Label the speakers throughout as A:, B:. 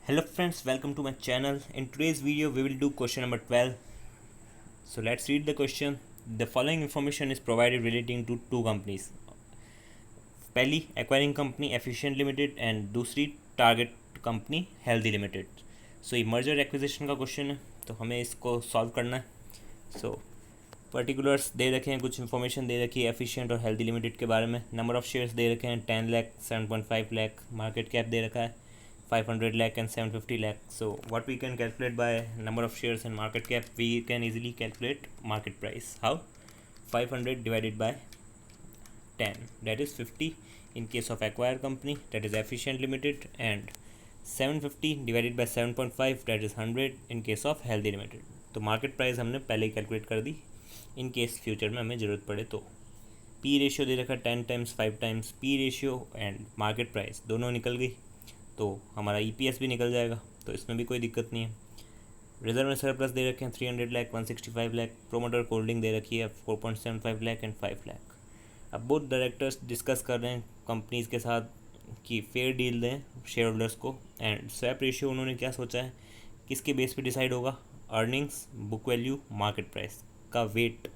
A: Hello friends, welcome to my channel. In today's video we will do question number 12. So let's read the question. The following information is provided relating to two companies. पहली acquiring company efficient limited and दूसरी target company healthy limited. सो ये merger acquisition का question है, तो हमें इसको solve करना है. सो पर्टिकुलर्स दे रखे हैं, कुछ इन्फॉर्मेशन दे रखी है एफिशिएंट और हेल्दी लिमिटेड के बारे में. नंबर ऑफ शेयर्स दे रखे हैं 10 लाख, 7.5 लाख. मार्केट कैप दे रखा है 500 lakh and 750 lakh. So what we can calculate by number of shares and market cap, we can easily calculate market price. How? 500 divided by 10, that is 50 in case of acquired company, that is efficient limited, and 750 divided by 7.5, that is 100 in case of healthy limited. तो market price हमने पहले ही calculate कर दी in case future में हमें ज़रूरत पड़े तो. P ratio दे रखा 10 times 5 times. P ratio and market price दोनों निकल गई तो हमारा ईपीएस भी निकल जाएगा, तो इसमें भी कोई दिक्कत नहीं है. रिजर्व में सरप्लस दे रखे हैं 300 लाख, 165 लाख. प्रोमोटर होल्डिंग दे रखी है 4.75 लाख एंड 5 लाख. अब बोथ डायरेक्टर्स डिस्कस कर रहे हैं कंपनीज़ के साथ कि फेयर डील दें शेयर होल्डर्स को. एंड स्वैप रेशियो उन्होंने क्या सोचा है, किसके बेस पे डिसाइड होगा? Earnings, book value, market price का वेट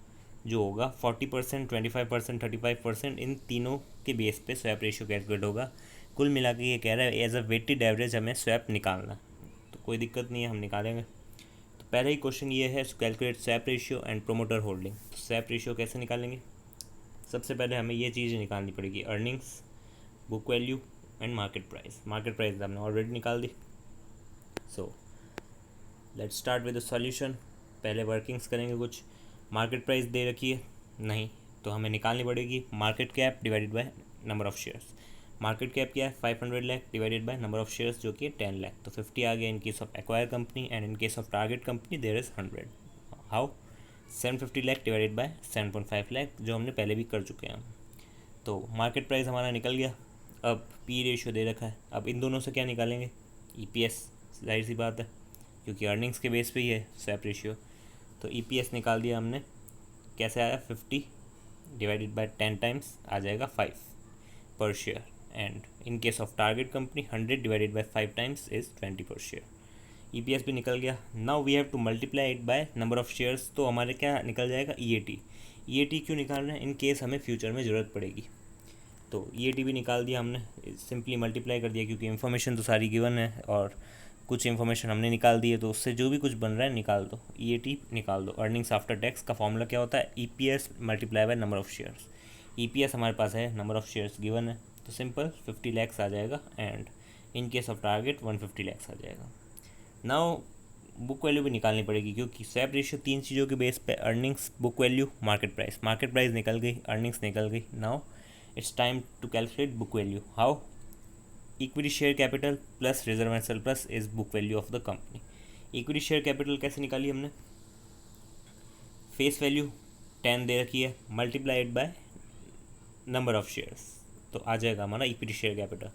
A: जो होगा 40%, 25%, 35%, इन तीनों के बेस पे स्वैप रेशियो कैलकुलेट होगा. कुल मिला के ये कह रहा है एज अ वेटेड एवरेज हमें स्वैप निकालना, तो कोई दिक्कत नहीं है, हम निकालेंगे. तो पहला ही क्वेश्चन ये है, calculate swap ratio and promoter holding. तो स्वैप रेशियो कैसे निकालेंगे? सबसे पहले हमें ये चीज़ निकालनी पड़ेगी, earnings, book value and market price. Market price हमने ऑलरेडी निकाल दी. So let's start with the solution. पहले वर्किंग्स करेंगे कुछ. मार्केट प्राइस दे रखी है नहीं, तो हमें निकालनी पड़ेगी market cap divided by number of shares. Market cap क्या है? 500 lakh divided by number of shares जो कि 10 लाख. तो 50 आ गया in case of acquire company, and in case of target company there is 100. How? 750 lakh divided by 7.5 lakh, जो हमने पहले भी कर चुके हैं. तो मार्केट प्राइस हमारा निकल गया. अब पी रेशियो दे रखा है, अब इन दोनों से क्या निकालेंगे? ईपीएस. जाहिर सी बात है क्योंकि अर्निंग्स के बेस पे ही है स्वैप रेशियो. तो ईपीएस निकाल दिया हमने. कैसे आया? 50 डिवाइडेड बाय 10 टाइम्स आ जाएगा 5 पर share. And in case of target company 100 divided by 5 times is 20 पर शेयर. ईपीएस भी निकल गया. Now we have to multiply it by number of shares. तो हमारे क्या निकल जाएगा? ईएटी. ईएटी क्यों निकाल रहे हैं? इन केस हमें फ्यूचर में ज़रूरत पड़ेगी. तो ईएटी भी निकाल दिया हमने, सिंपली मल्टीप्लाई कर दिया क्योंकि इन्फॉर्मेशन तो सारी गिवन है और कुछ इन्फॉर्मेशन हमने निकाल दी है, तो उससे जो भी कुछ बन रहा है निकाल दो. ईएटी निकाल दो. अर्निंग्स आफ्टर टैक्स का फॉर्मूला क्या होता है? EPS multiply by number of shares. EPS हमारे पास है, नंबर ऑफ शेयर्स गिवन है, तो सिंपल 50 लैक्स आ जाएगा. And in case of target 150 lakhs आ जाएगा. नाउ बुक वैल्यू भी निकालनी पड़ेगी क्योंकि स्वैप रेशियो 3 चीज़ों के बेस पे, earnings, book value, market price. Market price निकल गई, अर्निंग्स निकल गई. Now it's time to calculate book value. How? Equity share capital plus reserve and surplus is book value of the company. Equity share capital कैसे निकाली हमने? Face value 10 दे रखी है, multiplied by number of shares, तो आ जाएगा हमारा equity share capital.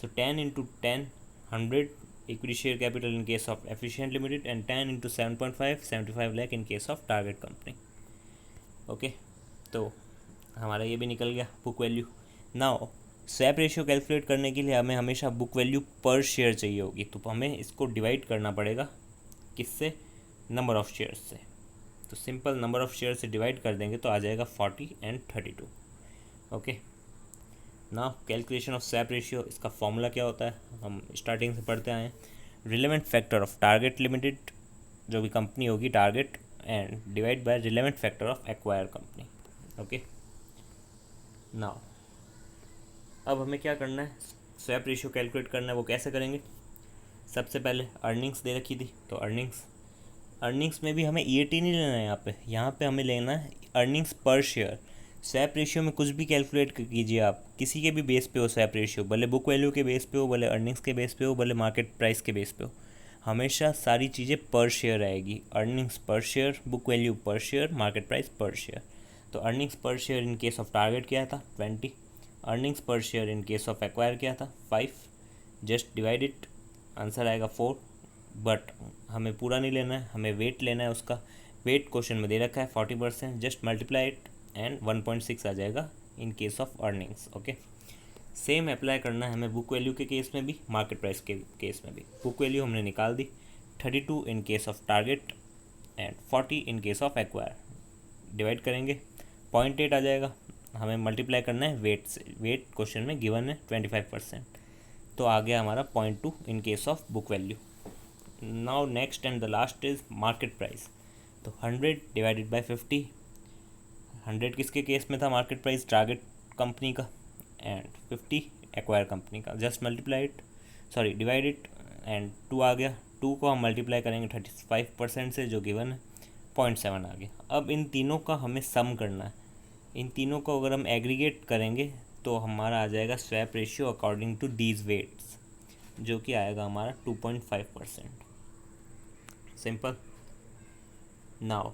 A: So 10 into 10, 100 equity share capital in case of efficient limited, and 10 into 7.5, 75 lakh in case of target company. Okay, तो हमारा ये भी निकल गया book value. Now swap ratio calculate करने के लिए हमें हमेशा बुक वैल्यू पर शेयर चाहिए होगी, तो हमें इसको डिवाइड करना पड़ेगा किससे? नंबर ऑफ शेयर्स से. तो सिंपल नंबर ऑफ शेयर से डिवाइड कर देंगे तो आ जाएगा 40 and 32. Okay, now calculation of swap ratio. इसका फॉर्मूला क्या होता है? हम स्टार्टिंग से पढ़ते आए हैं. Relevant factor of target limited, जो भी कंपनी होगी target, and divide by relevant factor of acquire company. Okay, now अब हमें क्या करना है? स्वैप रेशियो कैलकुलेट करना है. वो कैसे करेंगे? सबसे पहले अर्निंग्स दे रखी थी, तो अर्निंग्स में भी हमें ईएटी नहीं लेना है. यहाँ पे हमें लेना है अर्निंग्स पर शेयर. स्वैप रेशियो में कुछ भी कैलकुलेट कीजिए आप, किसी के भी बेस पे हो स्वैप रेशियो, भले बुक वैल्यू के बेस पे हो, भले अर्निंग्स के बेस पे हो, भले मार्केट प्राइस के बेस पे हो, हमेशा सारी चीज़ें पर शेयर आएगी. अर्निंग्स पर शेयर, बुक वैल्यू पर शेयर, मार्केट प्राइस पर शेयर. तो अर्निंग्स पर share in case of target क्या था? 20. अर्निंग्स पर share in case of acquire क्या था? 5. जस्ट डिवाइड इट, आंसर आएगा 4. बट हमें पूरा नहीं लेना है, हमें वेट लेना है. उसका वेट क्वेश्चन में दे रखा है 40%. जस्ट मल्टीप्लाई इट एंड 1.6 आ जाएगा इन case of earnings. Okay, same apply करना है हमें बुक वैल्यू के केस में भी, मार्केट प्राइस के केस में भी। बुक वैल्यू हमने निकाल दी, 32 इन case of target and 40 in case of acquire. Divide करेंगे 0.8 आ जाएगा। हमें मल्टीप्लाई करना है वेट से, वेट क्वेश्चन में गिवन है 25%, तो आ गया हमारा 0.2 इन case of book value. Now next and the last is market price. तो 100 डिवाइडेड बाय 50, 100 किसके केस में था मार्केट प्राइस, टारगेट कंपनी का, एंड 50 एक्वायर कंपनी का। Just multiply it, sorry divide it, and 2 आ गया। 2 को हम मल्टीप्लाई करेंगे 35% से जो गिवन है 0.7 आ गया। अब इन तीनों का हमें सम करना है। इन तीनों को अगर हम एग्रीगेट करेंगे तो हमारा आ जाएगा swap ratio according to these weights, जो कि आएगा हमारा 2.5%। सिंपल। नाउ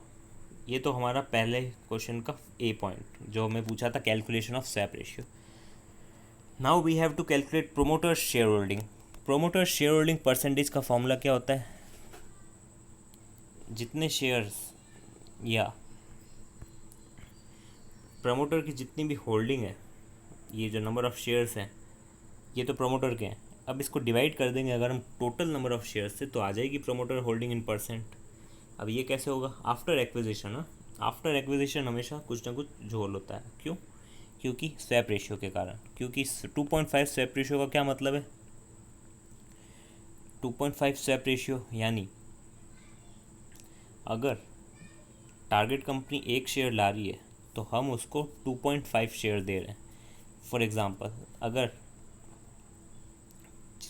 A: ये तो हमारा पहले क्वेश्चन का ए पॉइंट जो हमें पूछा था, calculation of swap ratio. Now we have to calculate promoter share holding. Promoter share holding percentage का फॉर्मूला क्या होता है, जितने शेयर्स या प्रमोटर की जितनी भी होल्डिंग है, ये जो नंबर ऑफ शेयर्स हैं ये तो प्रमोटर के हैं। अब इसको डिवाइड कर देंगे अगर हम टोटल नंबर ऑफ शेयर्स से, तो आ जाएगी प्रमोटर होल्डिंग इन परसेंट। अब ये कैसे होगा, आफ्टर एक्विजिशन। आफ्टर एक्विजिशन हमेशा कुछ ना कुछ झोल होता है। क्यों, क्योंकि स्वैप रेशियो के कारण। क्योंकि 2.5 स्वैप रेशियो का क्या मतलब है, 2.5 स्वैप रेशियो यानी अगर टारगेट कंपनी 1 शेयर ला रही है तो हम उसको 2.5 शेयर दे रहे हैं। फॉर एग्ज़ाम्पल, अगर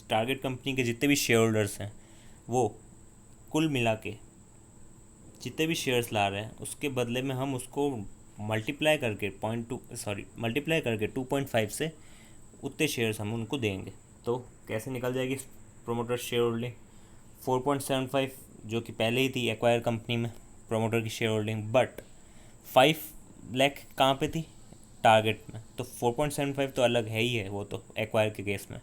A: टारगेट कंपनी के जितने भी शेयर होल्डर्स हैं वो कुल मिला के जितने भी शेयर्स ला रहे हैं, उसके बदले में हम उसको मल्टीप्लाई करके 2.5 से उतने शेयर्स हम उनको देंगे। तो कैसे निकल जाएगी प्रोमोटर शेयर होल्डिंग, 4.75 जो कि पहले ही थी एक्वायर कंपनी में प्रोमोटर की शेयर होल्डिंग, बट 5 लाख कहाँ पे थी, टारगेट में। तो 4.75 तो अलग है ही है, वो तो एक्वायर के केस में।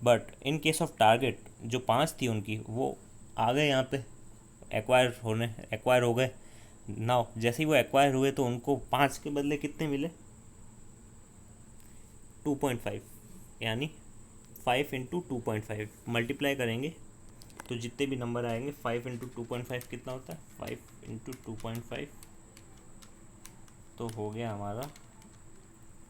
A: But in case of target जो 5 थी उनकी, वो आ गए यहाँ पे एक्वायर हो गए। नाउ जैसे ही वो एक्वायर हुए तो उनको 5 के बदले कितने मिले, 2.5, यानी 5 इंटू 2.5 मल्टीप्लाई करेंगे तो जितने भी नंबर आएंगे 5 इंटू 2.5 कितना होता है, 5 इंटू 2.5 तो हो गया हमारा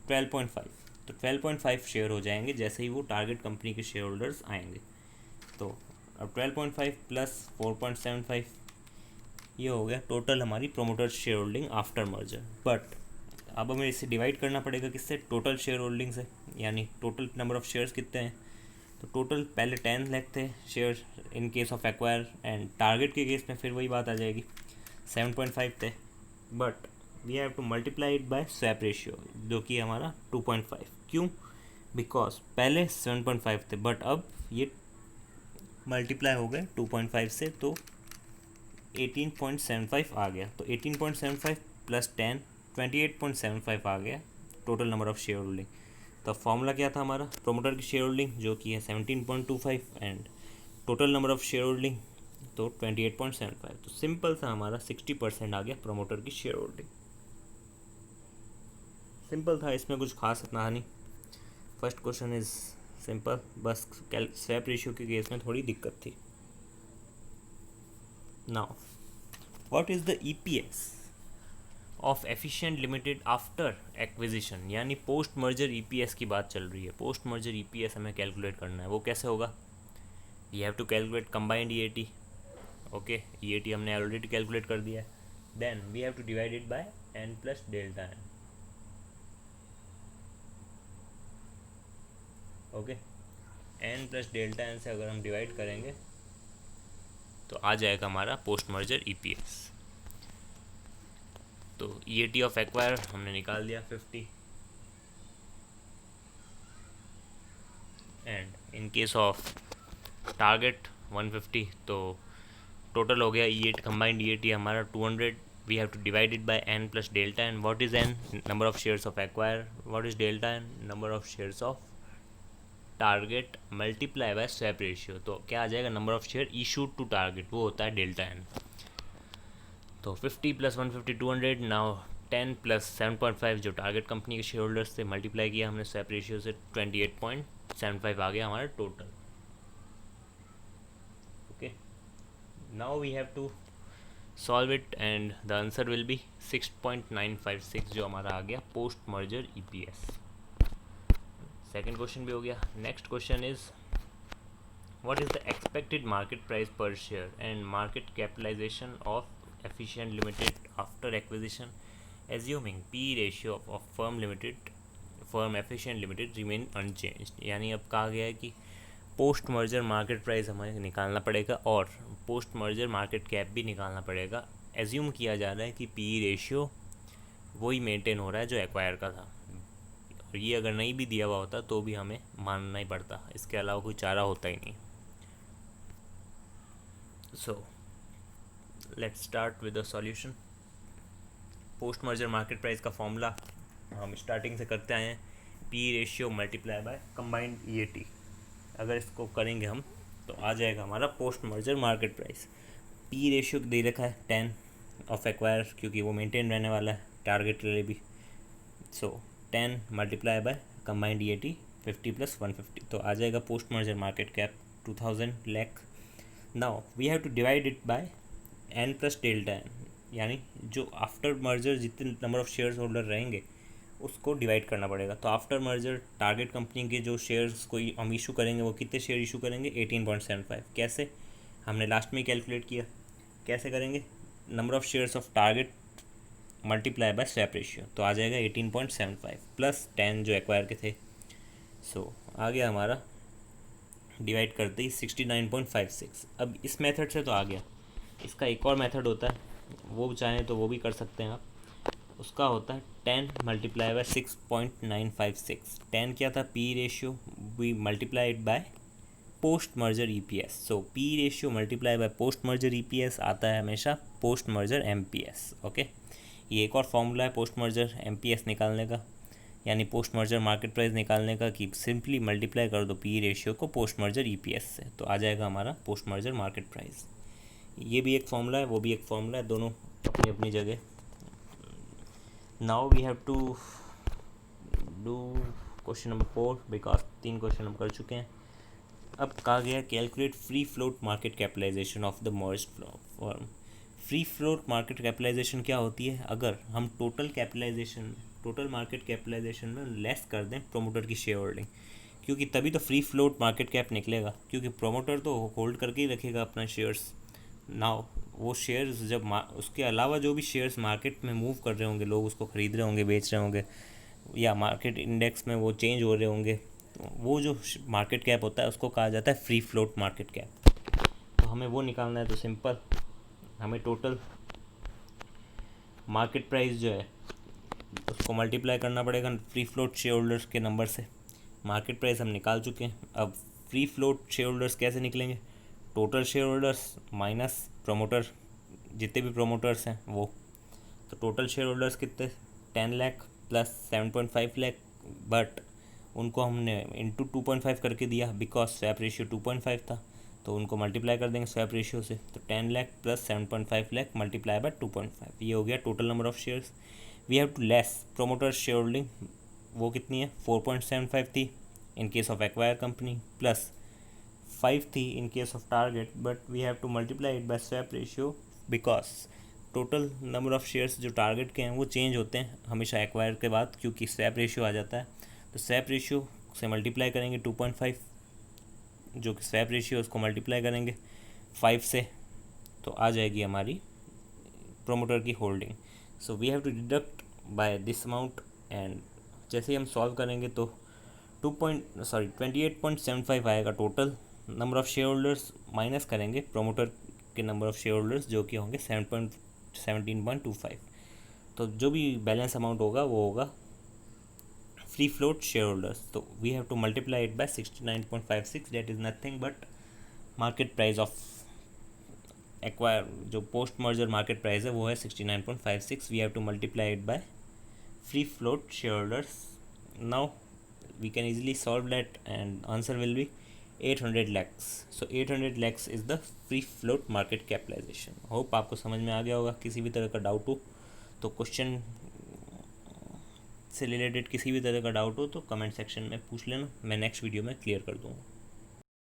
A: 12.5। तो 12.5 शेयर हो जाएंगे जैसे ही वो टारगेट कंपनी के शेयर होल्डर्स आएंगे। तो अब 12.5 प्लस 4.75 ये हो गया टोटल हमारी promoter share holding after merger. But अब हमें इसे डिवाइड करना पड़ेगा किससे, टोटल शेयर होल्डिंग से, यानी टोटल नंबर ऑफ़ शेयर्स कितने हैं। तो टोटल पहले 10 लाख थे share in case of acquire, and target के केस में फिर वही बात आ जाएगी 7.5 थे। But we have to multiply it by swap ratio जो कि हमारा 2.5। क्यों, बिकॉज पहले 7.5 थे बट अब ये मल्टीप्लाई हो गए 2.5 से, तो 18.75 आ गया। तो 18.75 प्लस 10 28.75 आ गया total number of share holding. तो फॉर्मूला क्या था हमारा, प्रोमोटर की शेयर होल्डिंग जो कि है 17.25 and total number of share holding तो 28.75। तो सिंपल सा हमारा 60% आ गया प्रोमोटर की शेयर होल्डिंग। सिंपल था, इसमें कुछ खास इतना नहीं। फर्स्ट क्वेश्चन इज सिंपल, बस स्वैप रेशियो के केस में थोड़ी दिक्कत थी। Now what is the EPS of efficient limited after acquisition, यानी पोस्ट मर्जर EPS की बात चल रही है। पोस्ट मर्जर EPS हमें कैलकुलेट करना है। वो कैसे होगा, you have to calculate combined EAT। Okay, EAT हमने ऑलरेडी कैलकुलेट कर दिया है। Then we have to divide it by n plus delta n। Okay, n plus delta n से अगर हम डिवाइड करेंगे तो आ जाएगा हमारा पोस्ट मर्जर EPS। तो EAT ऑफ एक्वायर हमने निकाल दिया 50, and in case of target 150। तो टोटल हो गया EAT, कंबाइंड EAT हमारा 200। We have to divide it by n plus delta n। What is n, number of shares of acquire. What is delta n, number of shares of target multiply by swap ratio. तो क्या आ जाएगा, number of share issued to target, वो होता है delta n। तो 50 plus 150 200, now 10 plus 7.5 जो target company के शेयर होल्डर्स थे, मल्टीप्लाई किया हमने स्वैप रेशियो से, 28.75 आ गया हमारा total. Okay, now we have to solve it and the answer will be 6.956 जो हमारा आ गया post merger EPS. Second question भी हो गया. Next question is what is the expected market price per share and market capitalization of Efficient Limited after acquisition, assuming P ratio of firm Efficient Limited remain unchanged. यानी अब कहा गया है कि post merger market price हमें निकालना पड़ेगा और पोस्ट मर्जर मार्केट कैप भी निकालना पड़ेगा. एज्यूम किया जा रहा है कि पी रेशियो वही मेंटेन हो रहा है जो एक्वायर का था, और ये अगर नहीं भी दिया हुआ होता तो भी हमें मानना ही पड़ता, इसके अलावा कोई चारा होता ही नहीं. So let's start with the solution. Post merger market price का फॉर्मूला हम स्टार्टिंग से करते आए हैं, P ratio multiply by combined EAT. अगर इसको करेंगे हम तो आ जाएगा हमारा post merger market price. P ratio दे रखा है 10 ऑफ एक्वायर, क्योंकि वो मेंटेन रहने वाला है टारगेट के लिए भी. So 10 multiply by combined EAT 50 plus 150, तो आ जाएगा post merger market cap 2000 lakh. Now we have to divide it by n plus delta n, यानी जो आफ्टर मर्जर जितने नंबर ऑफ शेयर्स होल्डर रहेंगे उसको डिवाइड करना पड़ेगा. तो आफ्टर मर्जर टारगेट कंपनी के जो शेयर्स कोई हम इशू करेंगे वो कितने शेयर इशू करेंगे, 18.75. कैसे, हमने लास्ट में कैलकुलेट किया. कैसे करेंगे, number of shares of target multiply by swap ratio, तो आ जाएगा 18.75 प्लस 10 जो एक्वायर के थे. सो आ गया हमारा, डिवाइड करते ही 69.56. अब इस मेथड से तो आ गया. इसका एक और मेथड होता है, वो चाहें तो वो भी कर सकते हैं आप. उसका होता है 10 मल्टीप्लाई बाय 6.956. 10 क्या था, P ratio, we multiplied by post merger EPS. So P ratio multiply by post merger EPS आता है हमेशा पोस्ट मर्जर MPS. ओके, ये एक और फॉर्मूला है पोस्ट मर्जर MPS निकालने का, यानी पोस्ट मर्जर मार्केट प्राइस निकालने का, कि सिंपली मल्टीप्लाई कर दो पी रेशियो को पोस्ट मर्जर EPS से, तो आ जाएगा हमारा पोस्ट मर्जर मार्केट प्राइस. ये भी एक फॉर्मूला है, वो भी एक फॉर्मूला है, दोनों अपनी अपनी जगह. Now we have to do question number 4 because 3 question हम कर चुके हैं. अब कहा गया calculate free float market capitalization of the merged firm. Free float market capitalization क्या होती है, अगर हम टोटल मार्केट कैपिटलाइजेशन में लेस कर दें प्रोमोटर की शेयर होल्डिंग, क्योंकि तभी तो फ्री फ्लोट मार्केट कैप निकलेगा, क्योंकि प्रोमोटर तो होल्ड करके ही रखेगा अपना शेयर्स. नाउ वो शेयर्स जब उसके अलावा जो भी शेयर्स मार्केट में मूव कर रहे होंगे, लोग उसको ख़रीद रहे होंगे, बेच रहे होंगे, या मार्केट इंडेक्स में वो चेंज हो रहे होंगे, तो वो जो मार्केट कैप होता है उसको कहा जाता है फ्री फ्लोट मार्केट कैप. तो हमें वो निकालना है, तो सिंपल, हमें टोटल मार्केट प्राइस जो है उसको मल्टीप्लाई करना पड़ेगा फ्री फ्लोट शेयर होल्डर्स के नंबर से. मार्केट प्राइस हम निकाल चुके हैं. अब फ्री फ्लोट शेयर होल्डर्स कैसे निकलेंगे, total share holders minus promoter, जितने भी प्रोमोटर्स हैं वो. तो टोटल शेयर होल्डर्स कितने, 10 लाख प्लस 7.5 लाख, बट उनको हमने इंटू 2.5 करके दिया बिकॉज स्वैप रेशियो 2.5 था, तो उनको मल्टीप्लाई कर देंगे स्वैप रेशियो से. तो 10 lakh plus 7.5 lakh multiply by 2.5, ये हो गया total number of shares. We have to less promoter share holding, वो कितनी है, 4.75 थी in case of acquire company, plus 5 थी in case of target, but we have to multiply it by swap ratio because total number of shares जो target के हैं वो change होते हैं हमेशा एक्वायर के बाद, क्योंकि स्वैप रेशियो आ जाता है. तो स्वैप रेशियो से मल्टीप्लाई करेंगे 2.5, जो कि स्वैप रेशियो उसको मल्टीप्लाई करेंगे 5 से, तो आ जाएगी हमारी प्रोमोटर की holding. So we have to deduct by this amount, and जैसे ही हम सॉल्व करेंगे तो 28.75 आएगा total number of share holders, minus करेंगे प्रोमोटर के नंबर ऑफ शेयर होल्डर्स जो कि होंगे 17.25. तो जो भी बैलेंस अमाउंट होगा वो होगा फ्री फ्लोट शेयर होल्डर्स. तो we have to multiply it by 69.56, that is nothing but market price of acquire, जो पोस्ट मर्जर मार्केट प्राइस है वो है 69.56. We have to multiply it by free float share holders. Now we can easily solve that and answer will be 800 lakhs. So 800 lakhs is the free float market capitalization. Hope आपको समझ में आ गया होगा. किसी भी तरह का डाउट हो तो क्वेश्चन से रिलेटेड किसी भी तरह का डाउट हो तो कमेंट सेक्शन में पूछ लेना, मैं नेक्स्ट वीडियो में क्लियर कर दूँगा।